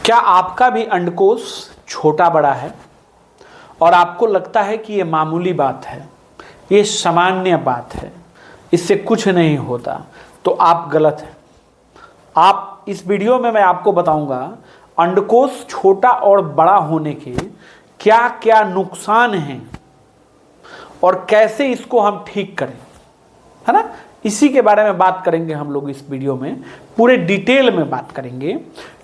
क्या आपका भी अंडकोश छोटा बड़ा है और आपको लगता है कि ये मामूली बात है, ये सामान्य बात है, इससे कुछ नहीं होता, तो आप गलत हैं। आप इस वीडियो में मैं आपको बताऊंगा अंडकोश छोटा और बड़ा होने के क्या क्या नुकसान हैं और कैसे इसको हम ठीक करें, है ना। इसी के बारे में बात करेंगे हम लोग इस वीडियो में, पूरे डिटेल में बात करेंगे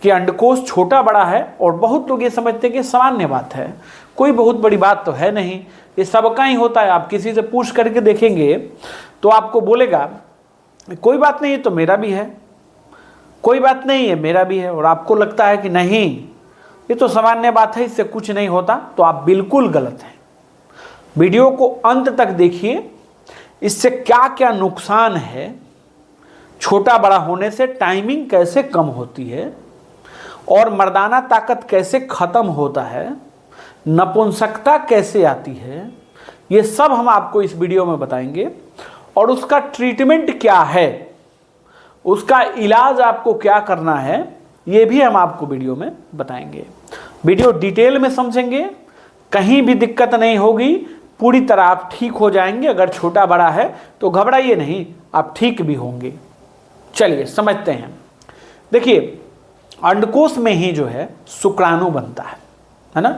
कि अंडकोश छोटा बड़ा है। और बहुत लोग ये समझते हैं कि सामान्य बात है, कोई बहुत बड़ी बात तो है नहीं, ये सबका ही होता है। आप किसी से पूछ करके देखेंगे तो आपको बोलेगा कोई बात नहीं, ये तो मेरा भी है, कोई बात नहीं है मेरा भी है। और आपको लगता है कि नहीं ये तो सामान्य बात है, इससे कुछ नहीं होता, तो आप बिल्कुल गलत हैं। वीडियो को अंत तक देखिए, इससे क्या क्या नुकसान है, छोटा बड़ा होने से टाइमिंग कैसे कम होती है और मर्दाना ताकत कैसे खत्म होता है, नपुंसकता कैसे आती है, ये सब हम आपको इस वीडियो में बताएंगे। और उसका ट्रीटमेंट क्या है, उसका इलाज आपको क्या करना है, ये भी हम आपको वीडियो में बताएंगे। वीडियो डिटेल में समझेंगे, कहीं भी दिक्कत नहीं होगी, पूरी तरह आप ठीक हो जाएंगे। अगर छोटा बड़ा है तो घबराइए नहीं, आप ठीक भी होंगे। चलिए समझते हैं। देखिए, अंडकोश में ही जो है शुक्राणु बनता है ना।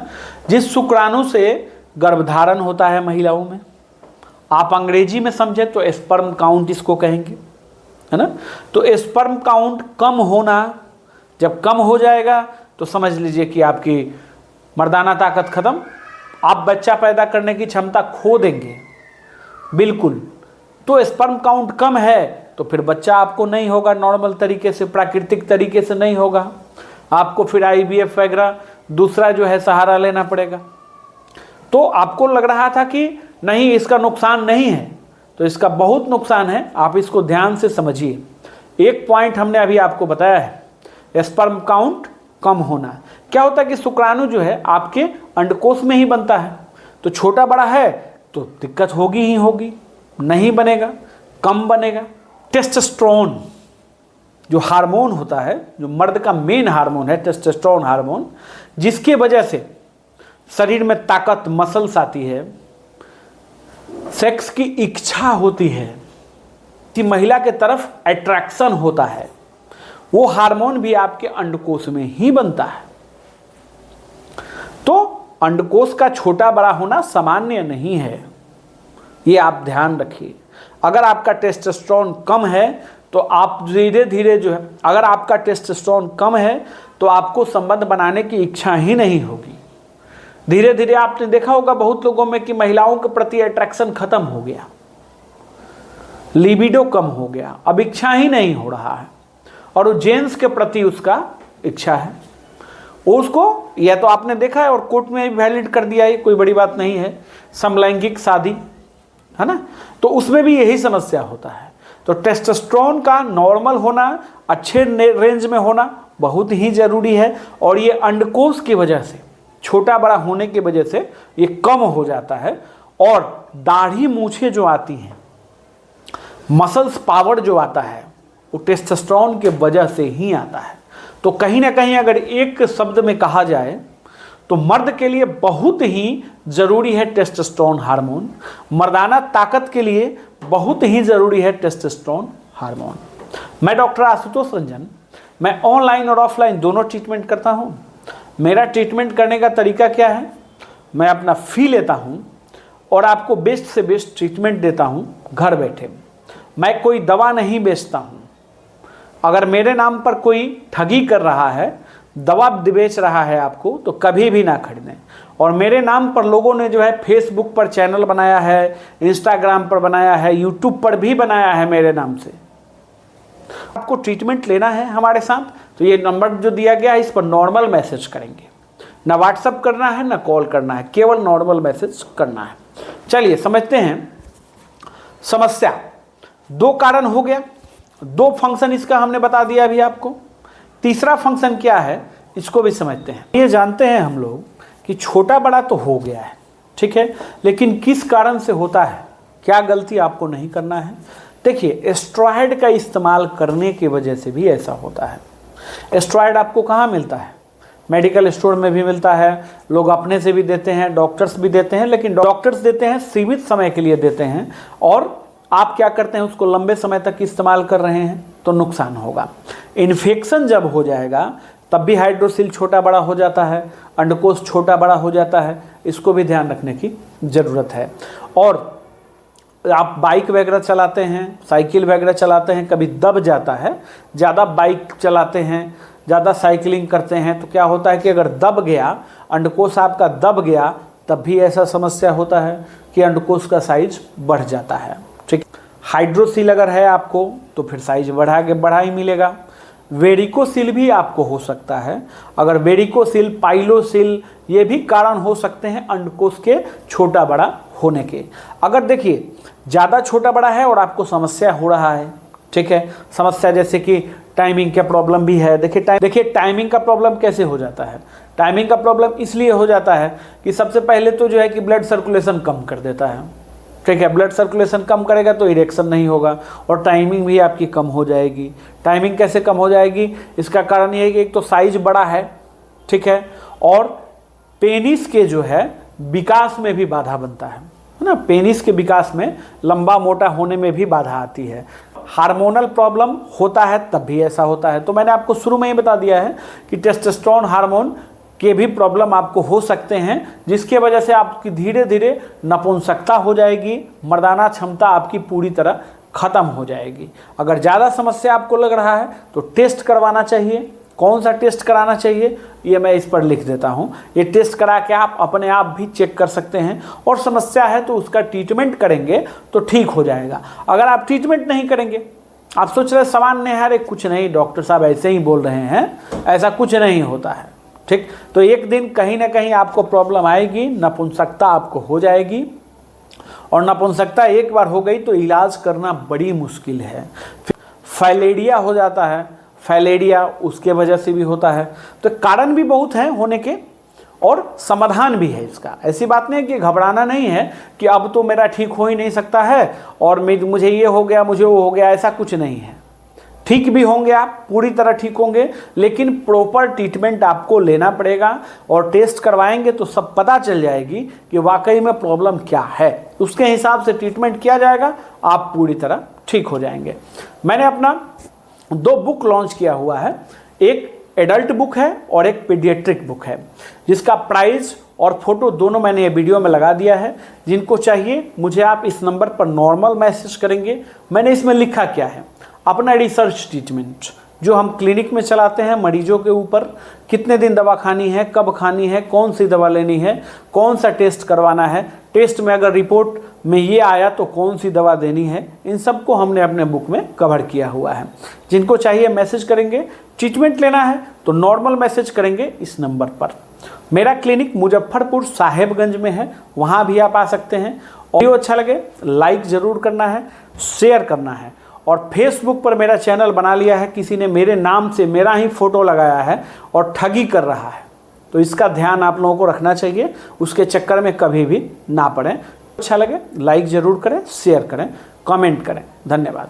जिस शुक्राणु से गर्भधारण होता है महिलाओं में, आप अंग्रेजी में समझे तो स्पर्म काउंट इसको कहेंगे, है ना। तो स्पर्म काउंट कम होना, जब कम हो जाएगा तो समझ लीजिए कि आपकी मर्दाना ताकत खत्म, आप बच्चा पैदा करने की क्षमता खो देंगे बिल्कुल। तो स्पर्म काउंट कम है तो फिर बच्चा आपको नहीं होगा, नॉर्मल तरीके से, प्राकृतिक तरीके से नहीं होगा, आपको फिर IVF वगैरह दूसरा जो है सहारा लेना पड़ेगा। तो आपको लग रहा था कि नहीं इसका नुकसान नहीं है, तो इसका बहुत नुकसान है, आप इसको ध्यान से समझिए। एक पॉइंट हमने अभी आपको बताया है, स्पर्म काउंट कम होना। क्या होता है कि शुक्राणु जो है आपके अंडकोश में ही बनता है, तो छोटा बड़ा है तो दिक्कत होगी ही होगी, नहीं बनेगा, कम बनेगा। टेस्टोस्टेरोन जो हार्मोन होता है, जो मर्द का मेन हार्मोन है, टेस्टोस्टेरोन हार्मोन, जिसके वजह से शरीर में ताकत, मसल्स आती है, सेक्स की इच्छा होती है, कि महिला के तरफ अट्रैक्शन होता है, वो हार्मोन भी आपके अंडकोश में ही बनता है। तो अंडकोश का छोटा बड़ा होना सामान्य नहीं है, ये आप ध्यान रखिए। अगर आपका टेस्टोस्टेरोन कम है तो आप धीरे धीरे जो है, अगर आपका टेस्टोस्टेरोन कम है तो आपको संबंध बनाने की इच्छा ही नहीं होगी। धीरे धीरे आपने देखा होगा बहुत लोगों में कि महिलाओं के प्रति अट्रैक्शन खत्म हो गया, लिबिडो कम हो गया, अब इच्छा ही नहीं हो रहा है। और वो जेंट्स के प्रति उसका इच्छा है, उसको या तो आपने देखा है और कोर्ट में भी वैलिड कर दिया, ये कोई बड़ी बात नहीं है, समलैंगिक शादी, है ना। तो उसमें भी यही समस्या होता है। तो टेस्टोस्टेरोन का नॉर्मल होना, अच्छे रेंज में होना बहुत ही ज़रूरी है। और ये अंडकोश की वजह से, छोटा बड़ा होने की वजह से ये कम हो जाता है। और दाढ़ी मूछें जो आती हैं, मसल्स पावर जो आता है, वो टेस्टोस्टेरोन के वजह से ही आता है। तो कहीं ना कहीं अगर एक शब्द में कहा जाए तो मर्द के लिए बहुत ही ज़रूरी है टेस्टोस्टेरोन हार्मोन, मर्दाना ताकत के लिए बहुत ही ज़रूरी है टेस्टोस्टेरोन हार्मोन। मैं डॉक्टर आशुतोष रंजन, मैं ऑनलाइन और ऑफलाइन दोनों ट्रीटमेंट करता हूँ। मेरा ट्रीटमेंट करने का तरीका क्या है, मैं अपना फ़ी लेता हूँ और आपको बेस्ट से बेस्ट ट्रीटमेंट देता हूँ घर बैठे। मैं कोई दवा नहीं बेचता हूँ। अगर मेरे नाम पर कोई ठगी कर रहा है, दवा बेच रहा है आपको, तो कभी भी ना खरीदें। और मेरे नाम पर लोगों ने जो है फेसबुक पर चैनल बनाया है, इंस्टाग्राम पर बनाया है, यूट्यूब पर भी बनाया है मेरे नाम से। आपको ट्रीटमेंट लेना है हमारे साथ तो ये नंबर जो दिया गया है, इस पर नॉर्मल मैसेज करेंगे, ना व्हाट्सअप करना है ना कॉल करना है, केवल नॉर्मल मैसेज करना है। चलिए समझते हैं समस्या। दो कारण हो गया, दो फंक्शन इसका हमने बता दिया अभी आपको। तीसरा फंक्शन क्या है इसको भी समझते हैं। ये जानते हैं हम लोग कि छोटा बड़ा तो हो गया है, ठीक है, लेकिन किस कारण से होता है, क्या गलती आपको नहीं करना है। देखिए, एस्ट्रॉयड का इस्तेमाल करने की वजह से भी ऐसा होता है। एस्ट्रॉयड आपको कहाँ मिलता है, मेडिकल स्टोर में भी मिलता है, लोग अपने से भी देते हैं, डॉक्टर्स भी देते हैं, लेकिन डॉक्टर्स देते हैं सीमित समय के लिए देते हैं, और आप क्या करते हैं उसको लंबे समय तक इस्तेमाल कर रहे हैं तो नुकसान होगा। इन्फेक्शन जब हो जाएगा तब भी हाइड्रोसील छोटा बड़ा हो जाता है, अंडकोश छोटा बड़ा हो जाता है, इसको भी ध्यान रखने की ज़रूरत है। और आप बाइक वगैरह चलाते हैं, साइकिल वगैरह चलाते हैं, कभी दब जाता है, ज़्यादा बाइक चलाते हैं, ज़्यादा साइकिलिंग करते हैं, तो क्या होता है कि अगर दब गया, अंडकोश आपका दब गया, तब भी ऐसा समस्या होता है कि अंडकोश का साइज बढ़ जाता है। ठीक, हाइड्रोसील अगर है आपको तो फिर साइज बढ़ा ही मिलेगा। वेरिकोसील भी आपको हो सकता है, अगर वेरिकोसील, पाइलोसील, ये भी कारण हो सकते हैं अंडकोश के छोटा बड़ा होने के। अगर देखिए ज़्यादा छोटा बड़ा है और आपको समस्या हो रहा है, ठीक है, समस्या जैसे कि टाइमिंग का प्रॉब्लम भी है। देखिए टाइमिंग का प्रॉब्लम कैसे हो जाता है, टाइमिंग का प्रॉब्लम इसलिए हो जाता है कि सबसे पहले तो जो है कि ब्लड सर्कुलेशन कम कर देता है, ठीक है, ब्लड सर्कुलेशन कम करेगा तो इरेक्शन नहीं होगा और टाइमिंग भी आपकी कम हो जाएगी। टाइमिंग कैसे कम हो जाएगी, इसका कारण ये है कि एक तो साइज बड़ा है, ठीक है, और पेनिस के जो है विकास में भी बाधा बनता है ना, पेनिस के विकास में, लंबा मोटा होने में भी बाधा आती है। हार्मोनल प्रॉब्लम होता है तब भी ऐसा होता है। तो मैंने आपको शुरू में ही बता दिया है कि टेस्टोस्टेरोन हार्मोन के भी प्रॉब्लम आपको हो सकते हैं, जिसके वजह से आपकी धीरे धीरे नपुंसकता हो जाएगी, मर्दाना क्षमता आपकी पूरी तरह खत्म हो जाएगी। अगर ज़्यादा समस्या आपको लग रहा है तो टेस्ट करवाना चाहिए। कौन सा टेस्ट कराना चाहिए ये मैं इस पर लिख देता हूँ। ये टेस्ट करा के आप अपने आप भी चेक कर सकते हैं, और समस्या है तो उसका ट्रीटमेंट करेंगे तो ठीक हो जाएगा। अगर आप ट्रीटमेंट नहीं करेंगे, आप सोच रहे सामान्य है, अरे कुछ नहीं, डॉक्टर साहब ऐसे ही बोल रहे हैं, ऐसा कुछ नहीं होता है, ठीक, तो एक दिन कहीं ना कहीं आपको प्रॉब्लम आएगी, नपुंसकता आपको हो जाएगी, और नपुंसकता एक बार हो गई तो इलाज करना बड़ी मुश्किल है। फिर फाइलेरिया हो जाता है, फाइलेरिया उसके वजह से भी होता है। तो कारण भी बहुत हैं होने के, और समाधान भी है इसका। ऐसी बात नहीं है कि घबराना नहीं है कि अब तो मेरा ठीक हो ही नहीं सकता है और मुझे ये हो गया, मुझे वो हो गया, ऐसा कुछ नहीं है। ठीक भी होंगे, आप पूरी तरह ठीक होंगे, लेकिन प्रॉपर ट्रीटमेंट आपको लेना पड़ेगा, और टेस्ट करवाएंगे तो सब पता चल जाएगी कि वाकई में प्रॉब्लम क्या है। उसके हिसाब से ट्रीटमेंट किया जाएगा, आप पूरी तरह ठीक हो जाएंगे। मैंने अपना 2 बुक लॉन्च किया हुआ है, एक एडल्ट बुक है और एक पीडियाट्रिक बुक है, जिसका प्राइस और फोटो दोनों मैंने ये वीडियो में लगा दिया है। जिनको चाहिए मुझे आप इस नंबर पर नॉर्मल मैसेज करेंगे। मैंने इसमें लिखा क्या है, अपना रिसर्च ट्रीटमेंट जो हम क्लिनिक में चलाते हैं मरीजों के ऊपर, कितने दिन दवा खानी है, कब खानी है, कौन सी दवा लेनी है, कौन सा टेस्ट करवाना है, टेस्ट में अगर रिपोर्ट में ये आया तो कौन सी दवा देनी है, इन सब को हमने अपने बुक में कवर किया हुआ है। जिनको चाहिए मैसेज करेंगे, ट्रीटमेंट लेना है तो नॉर्मल मैसेज करेंगे इस नंबर पर। मेरा क्लिनिक मुजफ्फरपुर साहेबगंज में है, वहाँ भी आप आ सकते हैं। वीडियो अच्छा लगे लाइक ज़रूर करना है, शेयर करना है, और फेसबुक पर मेरा चैनल बना लिया है, किसी ने मेरे नाम से मेरा ही फ़ोटो लगाया है और ठगी कर रहा है, तो इसका ध्यान आप लोगों को रखना चाहिए, उसके चक्कर में कभी भी ना पड़ें। अच्छा लगे लाइक ज़रूर करें, शेयर करें, कमेंट करें। धन्यवाद।